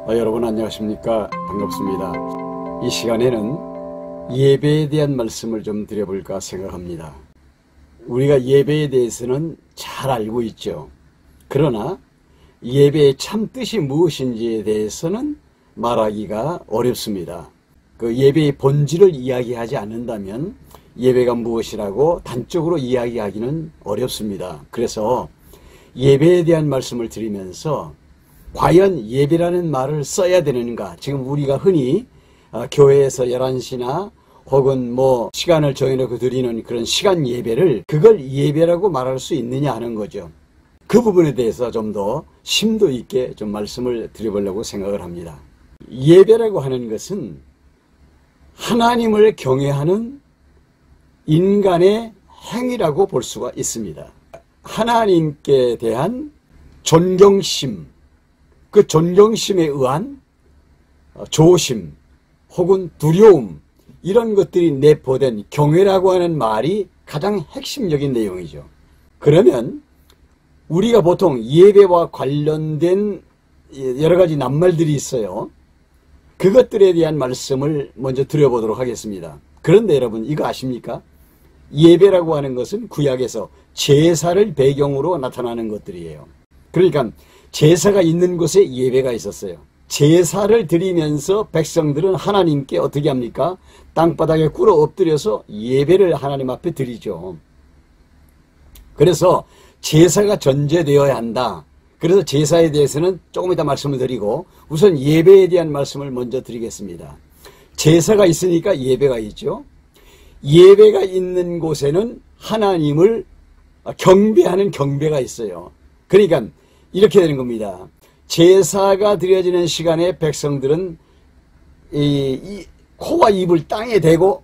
여러분 안녕하십니까? 반갑습니다. 이 시간에는 예배에 대한 말씀을 좀 드려볼까 생각합니다. 우리가 예배에 대해서는 잘 알고 있죠. 그러나 예배의 참 뜻이 무엇인지에 대해서는 말하기가 어렵습니다. 그 예배의 본질을 이야기하지 않는다면 예배가 무엇이라고 단적으로 이야기하기는 어렵습니다. 그래서 예배에 대한 말씀을 드리면서 과연 예배라는 말을 써야 되는가? 지금 우리가 흔히 교회에서 11시나 혹은 시간을 정해놓고 드리는 그런 시간 예배를 그걸 예배라고 말할 수 있느냐 하는 거죠. 그 부분에 대해서 좀 더 심도 있게 좀 말씀을 드려보려고 생각을 합니다. 예배라고 하는 것은 하나님을 경외하는 인간의 행위라고 볼 수가 있습니다. 하나님께 대한 존경심, 그 존경심에 의한 조심 혹은 두려움, 이런 것들이 내포된 경외라고 하는 말이 가장 핵심적인 내용이죠. 그러면 우리가 보통 예배와 관련된 여러 가지 낱말들이 있어요. 그것들에 대한 말씀을 먼저 드려보도록 하겠습니다. 그런데 여러분 이거 아십니까? 예배라고 하는 것은 구약에서 제사를 배경으로 나타나는 것들이에요. 그러니까 제사가 있는 곳에 예배가 있었어요. 제사를 드리면서 백성들은 하나님께 어떻게 합니까? 땅바닥에 꿇어 엎드려서 예배를 하나님 앞에 드리죠. 그래서 제사가 전제되어야 한다. 그래서 제사에 대해서는 조금 이따 말씀을 드리고 우선 예배에 대한 말씀을 먼저 드리겠습니다. 제사가 있으니까 예배가 있죠. 예배가 있는 곳에는 하나님을 경배하는 경배가 있어요. 그러니까 이렇게 되는 겁니다. 제사가 드려지는 시간에 백성들은 이 코와 입을 땅에 대고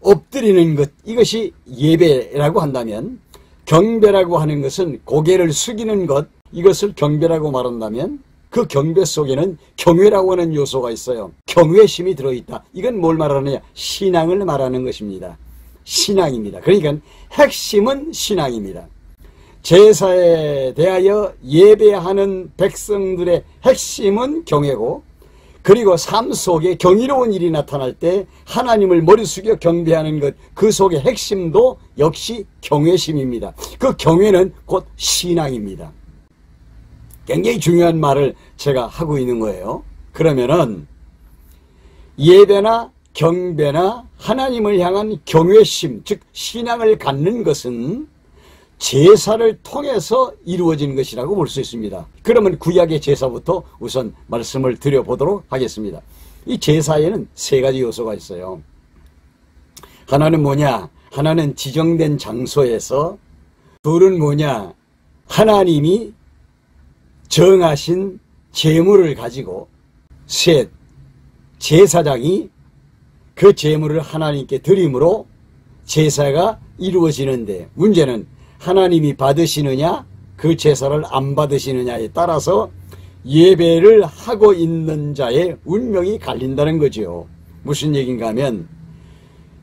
엎드리는 것, 이것이 예배라고 한다면, 경배라고 하는 것은 고개를 숙이는 것, 이것을 경배라고 말한다면 그 경배 속에는 경외라고 하는 요소가 있어요. 경외심이 들어있다. 이건 뭘 말하느냐? 신앙을 말하는 것입니다. 신앙입니다. 그러니까 핵심은 신앙입니다. 제사에 대하여 예배하는 백성들의 핵심은 경외고, 그리고 삶 속에 경이로운 일이 나타날 때 하나님을 머리 숙여 경배하는 것, 그 속의 핵심도 역시 경외심입니다. 그 경외는 곧 신앙입니다. 굉장히 중요한 말을 제가 하고 있는 거예요. 그러면은 예배나 경배나 하나님을 향한 경외심, 즉 신앙을 갖는 것은 제사를 통해서 이루어진 것이라고 볼 수 있습니다. 그러면 구약의 제사부터 우선 말씀을 드려보도록 하겠습니다. 이 제사에는 세 가지 요소가 있어요. 하나는 뭐냐? 하나는 지정된 장소에서, 둘은 뭐냐? 하나님이 정하신 제물을 가지고, 셋, 제사장이 그 제물을 하나님께 드림으로 제사가 이루어지는데, 문제는 하나님이 받으시느냐 그 제사를 안 받으시느냐에 따라서 예배를 하고 있는 자의 운명이 갈린다는 거죠. 무슨 얘기인가 하면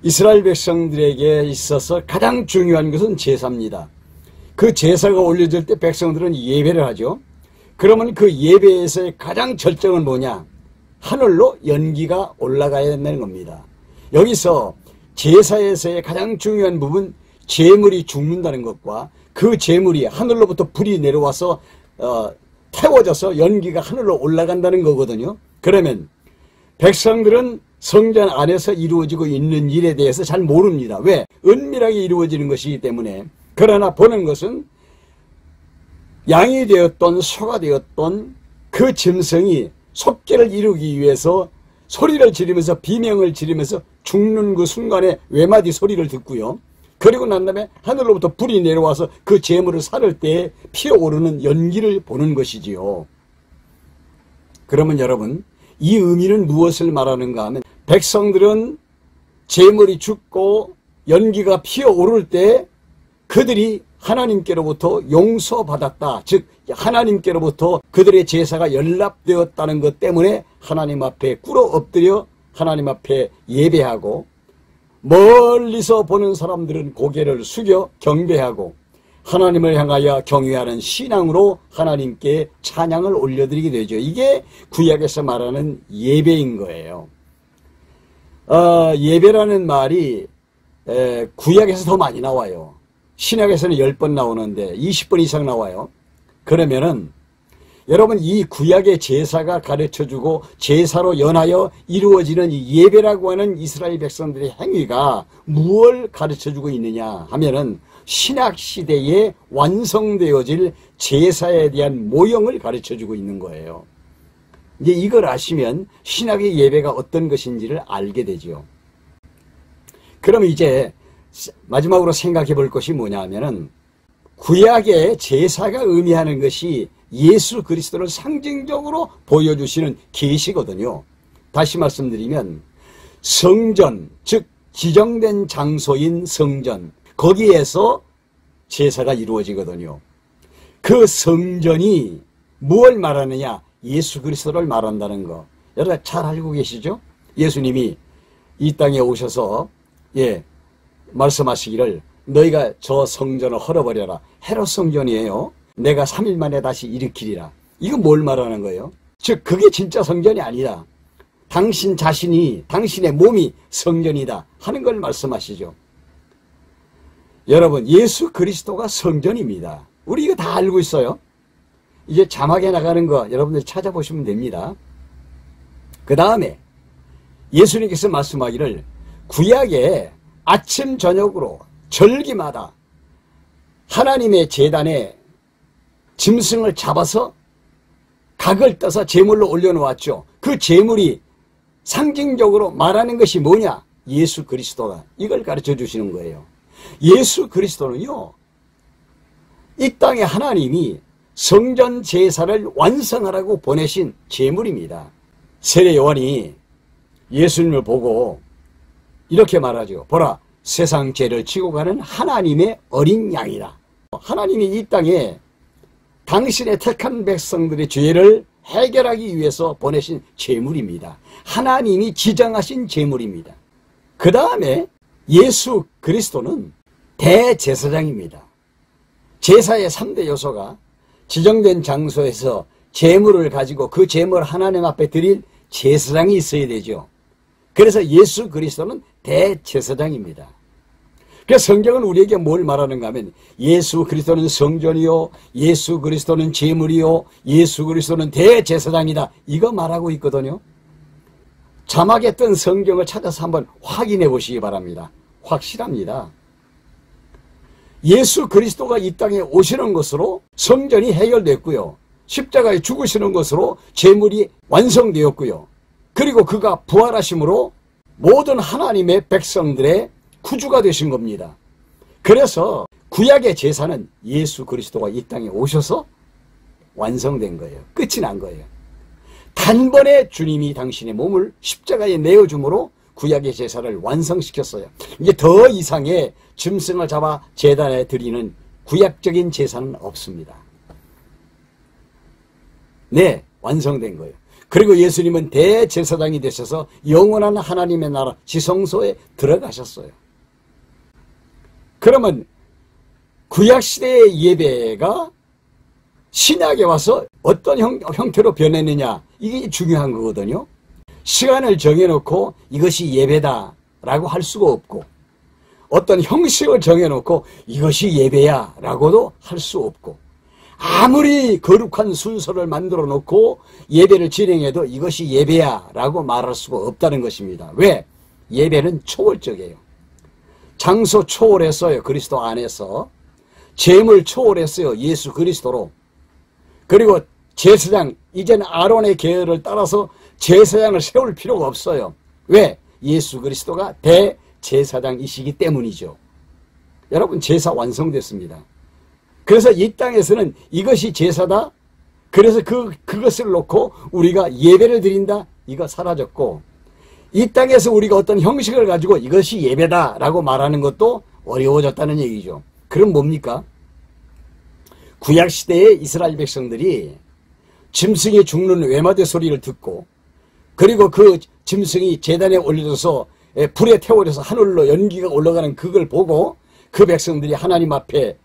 이스라엘 백성들에게 있어서 가장 중요한 것은 제사입니다. 그 제사가 올려질 때 백성들은 예배를 하죠. 그러면 그 예배에서의 가장 절정은 뭐냐? 하늘로 연기가 올라가야 된다는 겁니다. 여기서 제사에서의 가장 중요한 부분, 제물이 죽는다는 것과 그 제물이 하늘로부터 불이 내려와서 태워져서 연기가 하늘로 올라간다는 거거든요. 그러면 백성들은 성전 안에서 이루어지고 있는 일에 대해서 잘 모릅니다. 왜? 은밀하게 이루어지는 것이기 때문에. 그러나 보는 것은 양이 되었던 소가 되었던 그 짐승이 속죄를 이루기 위해서 소리를 지르면서 비명을 지르면서 죽는 그 순간에 외마디 소리를 듣고요. 그리고 난 다음에 하늘로부터 불이 내려와서 그 제물을 살을 때 피어오르는 연기를 보는 것이지요. 그러면 여러분, 이 의미는 무엇을 말하는가 하면, 백성들은 제물이 죽고 연기가 피어오를 때 그들이 하나님께로부터 용서받았다. 즉 하나님께로부터 그들의 제사가 연락되었다는 것 때문에 하나님 앞에 꿇어 엎드려 하나님 앞에 예배하고, 멀리서 보는 사람들은 고개를 숙여 경배하고, 하나님을 향하여 경외하는 신앙으로 하나님께 찬양을 올려드리게 되죠. 이게 구약에서 말하는 예배인 거예요. 예배라는 말이 구약에서 더 많이 나와요. 신약에서는 10번 나오는데 20번 이상 나와요. 그러면은 여러분, 이 구약의 제사가 가르쳐주고 제사로 연하여 이루어지는 이 예배라고 하는 이스라엘 백성들의 행위가 무엇을 가르쳐주고 있느냐 하면은 신약시대에 완성되어질 제사에 대한 모형을 가르쳐주고 있는 거예요. 이제 이걸 아시면 신약의 예배가 어떤 것인지를 알게 되죠. 그럼 이제 마지막으로 생각해 볼 것이 뭐냐 하면은 구약의 제사가 의미하는 것이 예수 그리스도를 상징적으로 보여주시는 계시거든요. 다시 말씀드리면 성전, 즉 지정된 장소인 성전, 거기에서 제사가 이루어지거든요. 그 성전이 무엇을 말하느냐? 예수 그리스도를 말한다는 거. 여러분 잘 알고 계시죠? 예수님이 이 땅에 오셔서 말씀하시기를 너희가 저 성전을 헐어버려라. 헤롯 성전이에요. 내가 3일 만에 다시 일으키리라. 이거 뭘 말하는 거예요? 즉 그게 진짜 성전이 아니다. 당신 자신이, 당신의 몸이 성전이다 하는 걸 말씀하시죠. 여러분, 예수 그리스도가 성전입니다. 우리 이거 다 알고 있어요. 이제 자막에 나가는 거 여러분들이 찾아보시면 됩니다. 그 다음에 예수님께서 말씀하기를 구약에 아침 저녁으로 절기마다 하나님의 제단에 짐승을 잡아서 각을 떠서 제물로 올려놓았죠. 그 제물이 상징적으로 말하는 것이 뭐냐? 예수 그리스도다. 이걸 가르쳐 주시는 거예요. 예수 그리스도는요, 이 땅에 하나님이 성전 제사를 완성하라고 보내신 제물입니다. 세례 요한이 예수님을 보고 이렇게 말하죠. 보라, 세상 죄를 지고 가는 하나님의 어린 양이라. 하나님이 이 땅에 당신의 택한 백성들의 죄를 해결하기 위해서 보내신 제물입니다. 하나님이 지정하신 제물입니다. 그 다음에 예수 그리스도는 대제사장입니다. 제사의 3대 요소가 지정된 장소에서 제물을 가지고 그 제물을 하나님 앞에 드릴 제사장이 있어야 되죠. 그래서 예수 그리스도는 대제사장입니다. 그래서 성경은 우리에게 뭘 말하는가 하면 예수 그리스도는 성전이요, 예수 그리스도는 제물이요, 예수 그리스도는 대제사장이다. 이거 말하고 있거든요. 자막에 뜬 성경을 찾아서 한번 확인해 보시기 바랍니다. 확실합니다. 예수 그리스도가 이 땅에 오시는 것으로 성전이 해결됐고요. 십자가에 죽으시는 것으로 제물이 완성되었고요. 그리고 그가 부활하심으로 모든 하나님의 백성들의 구주가 되신 겁니다. 그래서 구약의 제사는 예수 그리스도가 이 땅에 오셔서 완성된 거예요. 끝이 난 거예요. 단번에 주님이 당신의 몸을 십자가에 내어줌으로 구약의 제사를 완성시켰어요. 이제 더 이상의 짐승을 잡아 제단에 드리는 구약적인 제사는 없습니다. 네, 완성된 거예요. 그리고 예수님은 대제사장이 되셔서 영원한 하나님의 나라 지성소에 들어가셨어요. 그러면 구약시대의 예배가 신약에 와서 어떤 형태로 변했느냐, 이게 중요한 거거든요. 시간을 정해놓고 이것이 예배다라고 할 수가 없고, 어떤 형식을 정해놓고 이것이 예배야 라고도 할 수 없고, 아무리 거룩한 순서를 만들어 놓고 예배를 진행해도 이것이 예배야 라고 말할 수가 없다는 것입니다. 왜? 예배는 초월적이에요. 장소 초월했어요. 그리스도 안에서. 제물 초월했어요. 예수 그리스도로. 그리고 제사장, 이제는 아론의 계열을 따라서 제사장을 세울 필요가 없어요. 왜? 예수 그리스도가 대제사장이시기 때문이죠. 여러분, 제사 완성됐습니다. 그래서 이 땅에서는 이것이 제사다. 그래서 그것을 놓고 우리가 예배를 드린다. 이거 사라졌고, 이 땅에서 우리가 어떤 형식을 가지고 이것이 예배다라고 말하는 것도 어려워졌다는 얘기죠. 그럼 뭡니까? 구약시대의 이스라엘 백성들이 짐승이 죽는 외마디 소리를 듣고, 그리고 그 짐승이 제단에 올려져서 불에 태워져서 하늘로 연기가 올라가는 그걸 보고 그 백성들이 하나님 앞에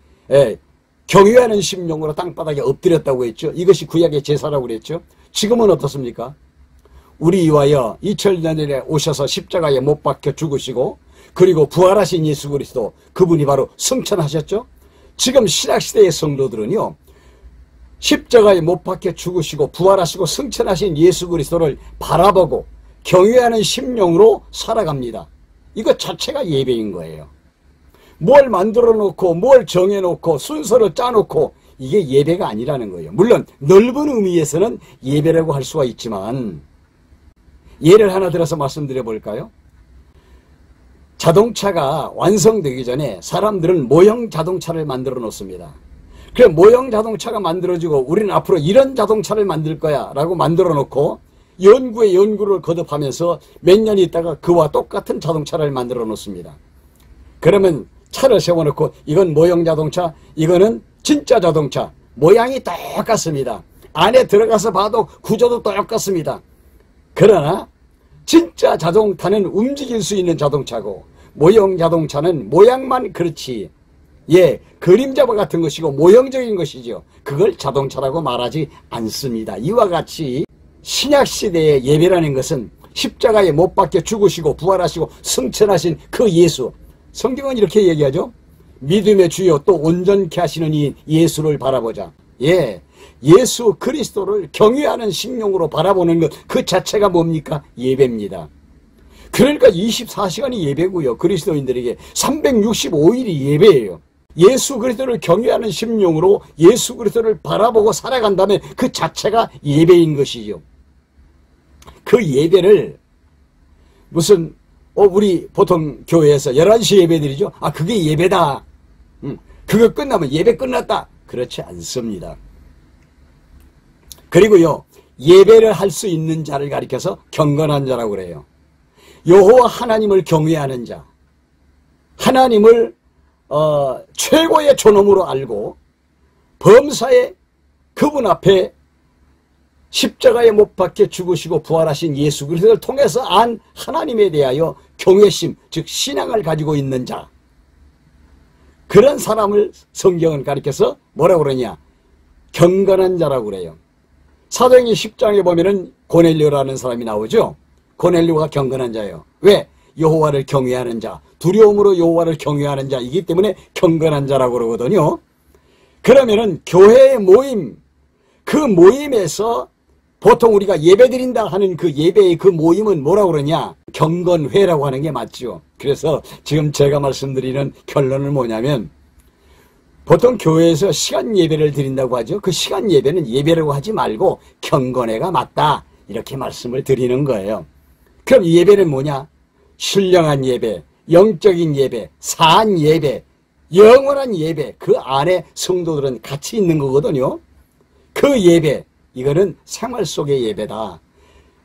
경외하는 심령으로 땅바닥에 엎드렸다고 했죠. 이것이 구약의 제사라고 그랬죠. 지금은 어떻습니까? 우리 위하여 2000년 전에 오셔서 십자가에 못 박혀 죽으시고 그리고 부활하신 예수 그리스도, 그분이 바로 승천하셨죠. 지금 신약시대의 성도들은요, 십자가에 못 박혀 죽으시고 부활하시고 승천하신 예수 그리스도를 바라보고 경외하는 심령으로 살아갑니다. 이것 자체가 예배인 거예요. 뭘 만들어 놓고 뭘 정해 놓고 순서를 짜 놓고 이게 예배가 아니라는 거예요. 물론 넓은 의미에서는 예배라고 할 수가 있지만, 예를 하나 들어서 말씀드려 볼까요? 자동차가 완성되기 전에 사람들은 모형 자동차를 만들어 놓습니다. 그래, 모형 자동차가 만들어지고 우리는 앞으로 이런 자동차를 만들 거야 라고 만들어 놓고 연구에 연구를 거듭하면서 몇 년 있다가 그와 똑같은 자동차를 만들어 놓습니다. 그러면 차를 세워놓고 이건 모형 자동차, 이거는 진짜 자동차, 모양이 똑같습니다. 안에 들어가서 봐도 구조도 똑같습니다. 그러나 진짜 자동차는 움직일 수 있는 자동차고 모형 자동차는 모양만 그렇지, 그림자와 같은 것이고 모형적인 것이죠. 그걸 자동차라고 말하지 않습니다. 이와 같이 신약시대의 예배라는 것은 십자가에 못 박혀 죽으시고 부활하시고 승천하신 그 예수, 성경은 이렇게 얘기하죠. 믿음의 주요 또 온전케 하시는 이 예수를 바라보자. 예수 그리스도를 경외하는 심령으로 바라보는 것, 그 자체가 뭡니까? 예배입니다. 그러니까 24시간이 예배고요. 그리스도인들에게 365일이 예배예요. 예수 그리스도를 경외하는 심령으로 예수 그리스도를 바라보고 살아간다면 그 자체가 예배인 것이죠. 그 예배를 무슨 우리 보통 교회에서 11시 예배드리죠. 그게 예배다. 그거 끝나면 예배 끝났다. 그렇지 않습니다. 그리고요, 예배를 할 수 있는 자를 가리켜서 경건한 자라고 그래요. 여호와 하나님을 경외하는 자, 하나님을 최고의 존엄으로 알고 범사에 그분 앞에 십자가에 못 박혀 죽으시고 부활하신 예수 그리스도를 통해서 안 하나님에 대하여 경외심, 즉 신앙을 가지고 있는 자, 그런 사람을 성경은 가리켜서 뭐라고 그러냐? 경건한 자라고 그래요. 사도행전 10장에 보면은 고넬료라는 사람이 나오죠. 고넬료가 경건한 자예요. 왜? 여호와를 경외하는 자, 두려움으로 여호와를 경외하는 자이기 때문에 경건한 자라고 그러거든요. 그러면은 교회의 모임, 그 모임에서 보통 우리가 예배드린다 하는 그 예배의 그 모임은 뭐라고 그러냐? 경건회라고 하는 게 맞죠. 그래서 지금 제가 말씀드리는 결론은 뭐냐면, 보통 교회에서 시간 예배를 드린다고 하죠. 그 시간 예배는 예배라고 하지 말고 경건회가 맞다, 이렇게 말씀을 드리는 거예요. 그럼 예배는 뭐냐? 신령한 예배, 영적인 예배, 사한 예배, 영원한 예배, 그 안에 성도들은 같이 있는 거거든요. 그 예배, 이거는 생활 속의 예배다.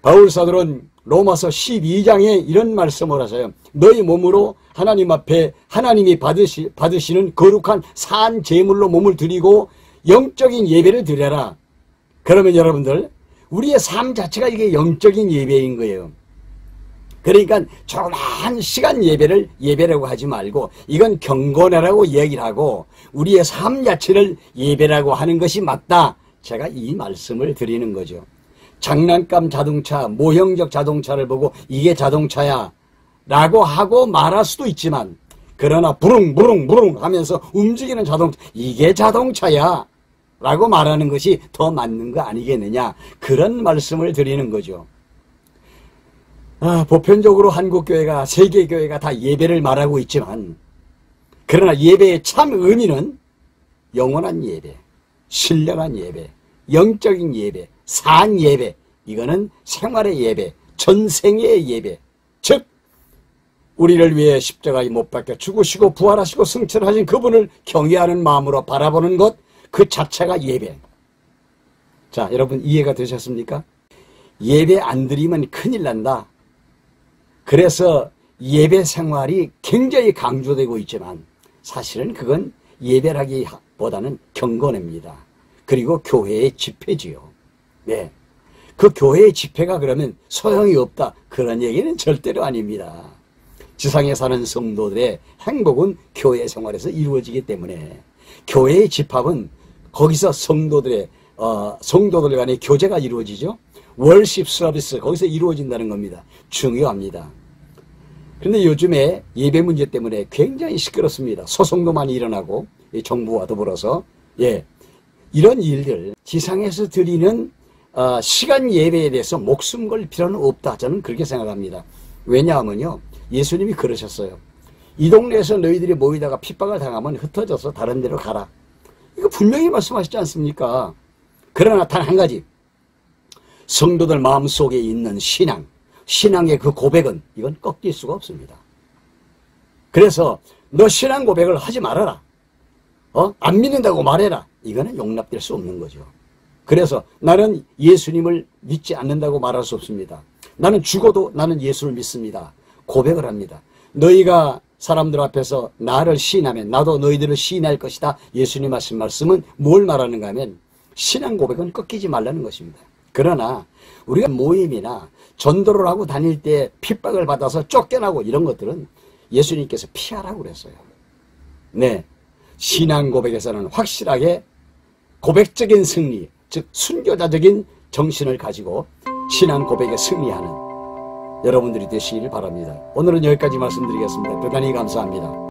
바울사도는 로마서 12장에 이런 말씀을 하세요. 너희 몸으로 하나님 앞에 하나님이 받으시는 거룩한 산 제물로 몸을 드리고 영적인 예배를 드려라. 그러면 여러분들, 우리의 삶 자체가 이게 영적인 예배인 거예요. 그러니까 조그마한 시간 예배를 예배라고 하지 말고 이건 경건회라고 얘기를 하고 우리의 삶 자체를 예배라고 하는 것이 맞다. 제가 이 말씀을 드리는 거죠. 장난감 자동차, 모형적 자동차를 보고 이게 자동차야 라고 하고 말할 수도 있지만, 그러나 부릉부릉부릉 하면서 움직이는 자동차, 이게 자동차야 라고 말하는 것이 더 맞는 거 아니겠느냐, 그런 말씀을 드리는 거죠. 보편적으로 한국교회가, 세계교회가 다 예배를 말하고 있지만, 그러나 예배의 참 의미는 영원한 예배, 신령한 예배, 영적인 예배, 산 예배, 이거는 생활의 예배, 전생의 예배, 즉 우리를 위해 십자가에 못 박혀 죽으시고 부활하시고 승천하신 그분을 경외하는 마음으로 바라보는 것, 그 자체가 예배. 자, 여러분 이해가 되셨습니까? 예배 안 드리면 큰일 난다. 그래서 예배 생활이 굉장히 강조되고 있지만 사실은 그건 예배라기보다는 경건입니다. 그리고 교회의 집회지요. 네. 그 교회의 집회가 그러면 소용이 없다, 그런 얘기는 절대로 아닙니다. 지상에 사는 성도들의 행복은 교회 생활에서 이루어지기 때문에 교회의 집합은 거기서 성도들 간의 교제가 이루어지죠. 월십 서비스 거기서 이루어진다는 겁니다. 중요합니다. 그런데 요즘에 예배 문제 때문에 굉장히 시끄럽습니다. 소송도 많이 일어나고 정부와 더불어서 이런 일들 지상에서 드리는 시간 예배에 대해서 목숨 걸 필요는 없다. 저는 그렇게 생각합니다. 왜냐하면요, 예수님이 그러셨어요. 이 동네에서 너희들이 모이다가 핍박을 당하면 흩어져서 다른 데로 가라. 이거 분명히 말씀하시지 않습니까? 그러나 단 한 가지, 성도들 마음속에 있는 신앙의 그 고백은 이건 꺾일 수가 없습니다. 그래서 너 신앙 고백을 하지 말아라. 안 믿는다고 말해라. 이거는 용납될 수 없는 거죠. 그래서 나는 예수님을 믿지 않는다고 말할 수 없습니다. 나는 죽어도 나는 예수를 믿습니다. 고백을 합니다. 너희가 사람들 앞에서 나를 시인하면 나도 너희들을 시인할 것이다. 예수님 하신 말씀은 뭘 말하는가 하면 신앙 고백은 꺾이지 말라는 것입니다. 그러나 우리가 모임이나 전도를 하고 다닐 때 핍박을 받아서 쫓겨나고 이런 것들은 예수님께서 피하라고 그랬어요. 네, 신앙 고백에서는 확실하게 고백적인 승리, 즉 순교자적인 정신을 가지고 신앙 고백에 승리하는 여러분들이 되시기를 바랍니다. 오늘은 여기까지 말씀드리겠습니다. 대단히 감사합니다.